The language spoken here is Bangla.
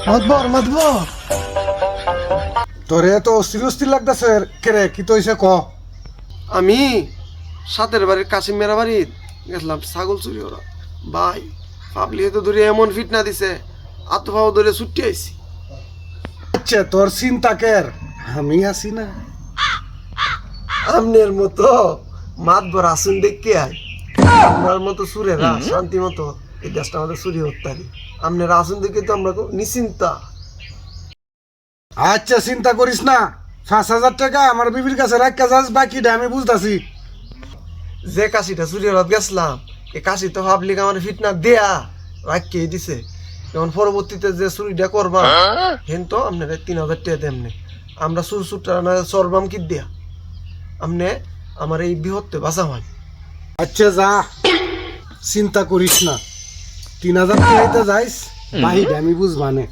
মাতবর মাতবর তোরে তো অস্থির অস্থির লাগতেছে কেরে কি তো হইছে ক আমি সাতের বাড়ির কাশিম মেরা বাড়ির গেছিলাম ছাগল চুরি ওরা ভাই পাবলি তো ধরে এমন ফিটনা দিছে আত্মভাব ধরে ছুটি আইছি। আচ্ছা তোর চিন্তা কের আমি আছি না আমনের মতো মাতবর আসুন দেখকে আয় আপনার মতো সুরেরা শান্তি মতো এই দেশটা আমাদের চুরি হতে পারি আমনের আসুন দেখে তো আমরা নিশ্চিন্তা। আচ্ছা চিন্তা করিস না 5,000 টাকা আমার বিবির কাছে রাখা যাস বাকিটা আমি বুঝতাছি। যে কাশিটা চুরি হতে গেছিলাম এই কাশি তো পাবলিক আমার ফিটনা দেয়া রাখিয়ে দিছে। এখন পরবর্তীতে যে চুরিটা করবা হেন তো আপনার 3,000 টাকা দেমনে আমরা চুর চুরটা না চরবাম কি দেয়া আমনে আমার এই বৃহত্তে বাঁচা হয়। আচ্ছা যা চিন্তা করিস না 3,000 টাকাইতে যাইস বাহিটা আমি বুঝবানে।